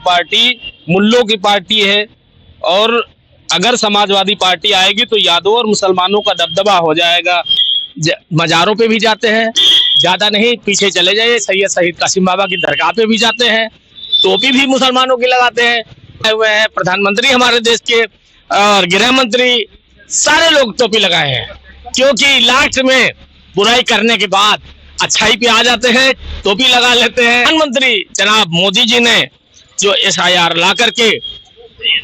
Party मुल्लों की party है और अगर समाजवादी पार्टी आएगी तो यादवों और मुसलमानों का दबदबा हो जाएगा। मज़ारों पे भी जाते हैं, ज़्यादा नहीं पीछे चले जाइए, सैयद शहीद कासिम बाबा की दरगाह पे भी जाते हैं, टोपी भी मुसलमानों की लगाते हैं। हुए हैं प्रधानमंत्री हमारे देश के और गृह मंत्री, सारे लोग टोपी लगाए हैं, क्योंकि लास्ट में बुराई करने के बाद अच्छाई पे आ जाते हैं, टोपी लगा लेते हैं। प्रधानमंत्री जनाब मोदी जी ने जो SIR ला करके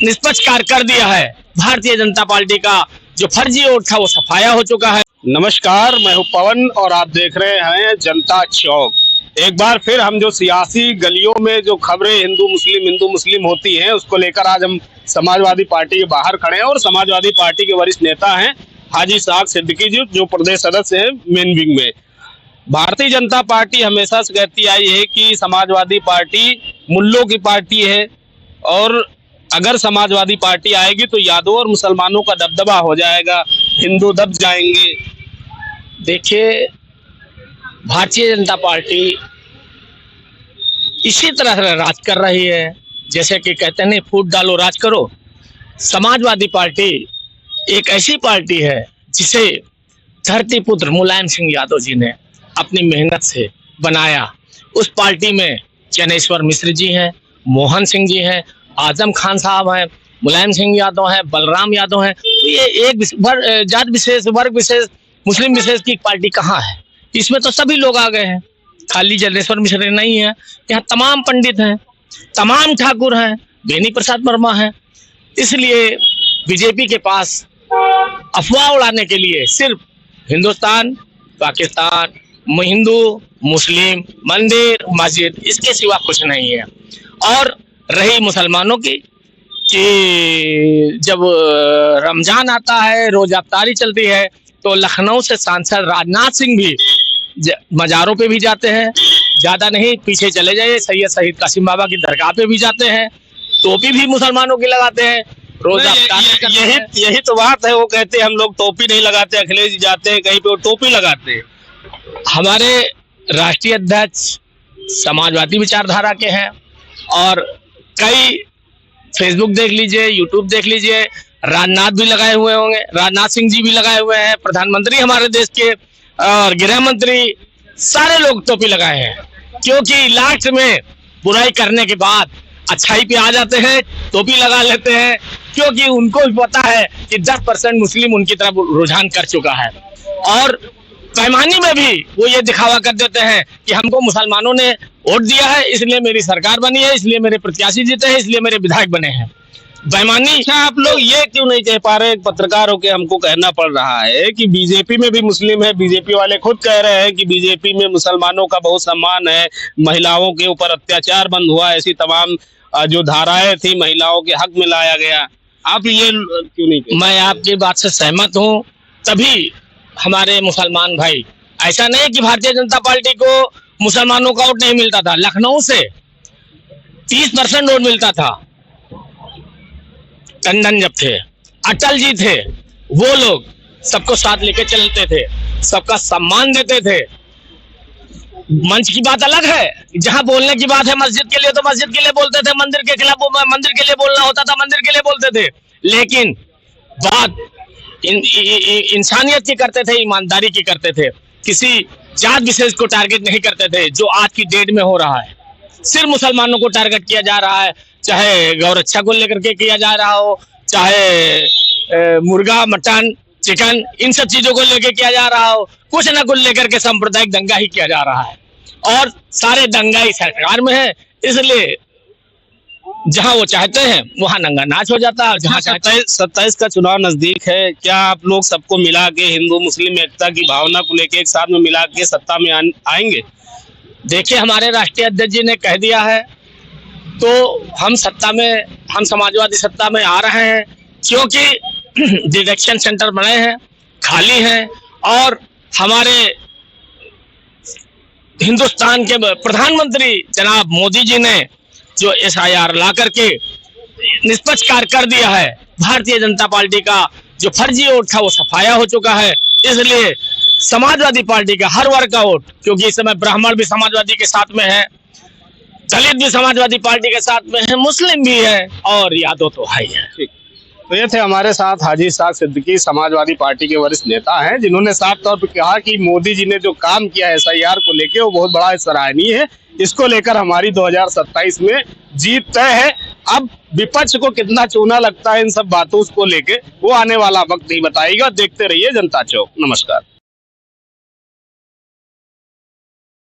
निष्पक्ष कार्य कर दिया है, भारतीय जनता पार्टी का जो फर्जी वोट था वो सफाया हो चुका है। नमस्कार, मैं हूं पवन और आप देख रहे हैं जनता चौक। एक बार फिर हम जो सियासी गलियों में जो खबरें हिंदू मुस्लिम होती हैं उसको लेकर आज हम समाजवादी पार्टी के बाहर खड़े हैं और समाजवादी पार्टी के वरिष्ठ नेता हैं हाजी साहब सिद्दीकी जी, जो प्रदेश सदस्य हैं मेन विंग में। भारतीय जनता पार्टी हमेशा से कहती आई है कि समाजवादी पार्टी मुल्लों की पार्टी है और अगर समाजवादी पार्टी आएगी तो यादवों और मुसलमानों का दबदबा हो जाएगा, हिंदू दब जाएंगे। देखिए, भारतीय जनता पार्टी इसी तरह से राज कर रही है, जैसे कि कहते नहीं फूट डालो राज करो। समाजवादी पार्टी एक ऐसी पार्टी है जिसे धरती पुत्र मुलायम सिंह यादव जी ने अपनी मेहनत से बनाया। उस पार्टी में चनेश्वर मिश्र जी हैं, मोहन सिंह जी हैं, आजम खान साहब हैं, मुलायम सिंह यादव हैं, बलराम यादव हैं। तो ये एक जात विशेष, वर्ग विशेष, मुस्लिम विशेष की पार्टी कहाँ है? इसमें तो सभी लोग आ गए हैं, खाली चनेश्वर मिश्र नहीं है। यहाँ तमाम पंडित हैं, तमाम ठाकुर हैं, बेनी प्रसाद वर्मा हैं। इसलिए बीजेपी के पास अफवाह उड़ाने के लिए सिर्फ हिंदुस्तान, पाकिस्तान, हिंदू, मुस्लिम, मंदिर, मस्जिद, इसके सिवा कुछ नहीं है। और रही मुसलमानों की कि जब रमजान आता है, रोजा अफ्तारी चलती है, तो लखनऊ से सांसद राजनाथ सिंह भी मज़ारों पे भी जाते हैं, ज़्यादा नहीं पीछे चले जाइए, सैयद शहीद कासिम बाबा की दरगाह पे भी जाते हैं, टोपी भी मुसलमानों की लगाते हैं, रोजा यही तो बात है। वो कहते हैं हम लोग टोपी नहीं लगाते, अखिलेश जी जाते हैं कहीं पे वो टोपी लगाते हैं। हमारे राष्ट्रीय अध्यक्ष समाजवादी विचारधारा के हैं और कई फेसबुक देख लीजिए, यूट्यूब देख लीजिए, राजनाथ भी लगाए हुए होंगे, राजनाथ सिंह जी भी लगाए हुए हैं, प्रधानमंत्री हमारे देश के और गृह मंत्री, सारे लोग टोपी लगाए हैं, क्योंकि लास्ट में बुराई करने के बाद अच्छाई पे आ जाते हैं, टोपी लगा लेते हैं, क्योंकि उनको भी पता है कि 10% मुस्लिम उनकी तरफ रुझान कर चुका है। और पैमाने में भी वो ये दिखावा कर देते हैं कि हमको मुसलमानों ने वोट दिया है, इसलिए मेरी सरकार बनी है, इसलिए मेरे प्रत्याशी जीते हैं, इसलिए मेरे विधायक बने हैं। बेईमानी। अच्छा, आप लोग ये क्यों नहीं कह पा रहे? पत्रकार होकर हमको कहना पड़ रहा है कि बीजेपी में भी मुस्लिम है, बीजेपी वाले खुद कह रहे हैं कि बीजेपी में मुसलमानों का बहुत सम्मान है, महिलाओं के ऊपर अत्याचार बंद हुआ, ऐसी तमाम जो धाराएं थी महिलाओं के हक में लाया गया। आप ये क्यों नहीं कहते? मैं आपकी बात से सहमत हूँ, तभी हमारे मुसलमान भाई, ऐसा नहीं कि भारतीय जनता पार्टी को मुसलमानों का वोट नहीं मिलता था। लखनऊ से 30% वोट मिलता था। टंडन जब थे, अटल जी थे, वो लोग सबको साथ लेके चलते थे, सबका सम्मान देते थे। मंच की बात अलग है, जहां बोलने की बात है मस्जिद के लिए तो मस्जिद के लिए बोलते थे, मंदिर के खिलाफ मंदिर के लिए बोलना होता था, मंदिर के लिए बोलते थे। लेकिन बात इंसानियत की करते थे, ईमानदारी की करते थे, किसी जात विशेष को टारगेट नहीं करते थे, जो आज की डेट में हो रहा है। सिर्फ मुसलमानों को टारगेट किया जा रहा है, चाहे गौरक्षा को लेकर के किया जा रहा हो, चाहे मुर्गा, मटन, चिकन, इन सब चीजों को लेकर किया जा रहा हो, कुछ न कुछ लेकर के सांप्रदायिक दंगा ही किया जा रहा है। और सारे दंगा ही सरकार में है, इसलिए जहां वो चाहते हैं वहां नंगा नाच हो जाता है। जहां 27 का चुनाव नजदीक है, क्या आप लोग सबको मिला के हिंदू मुस्लिम एकता की भावना को लेके एक साथ में मिला के सत्ता में आएंगे? देखिए, हमारे राष्ट्रीय अध्यक्ष जी ने कह दिया है, तो हम समाजवादी सत्ता में आ रहे हैं, क्योंकि डिडक्शन सेंटर बने हैं, खाली हैं, और हमारे हिंदुस्तान के प्रधानमंत्री जनाब मोदी जी ने जो SIR ला करके निष्पक्ष कार्य कर दिया है, भारतीय जनता पार्टी का जो फर्जी वोट था वो सफाया हो चुका है। इसलिए समाजवादी पार्टी का हर वर्ग का वोट, क्योंकि इस समय ब्राह्मण भी समाजवादी के साथ में है, दलित भी समाजवादी पार्टी के साथ में है, मुस्लिम भी है और यादव तो है ही है। ठीक। तो ये थे हमारे साथ हाजी इसाक सिद्दीकी, समाजवादी पार्टी के वरिष्ठ नेता हैं, जिन्होंने साफ तौर पर कहा कि मोदी जी ने जो काम किया है SIR को लेके वो बहुत बड़ा सराहनीय है। इसको लेकर हमारी 2027 में जीत तय है। अब विपक्ष को कितना चूना लगता है इन सब बातों को लेके वो आने वाला वक्त ही बताएगा। देखते रहिए जनता चौक। नमस्कार।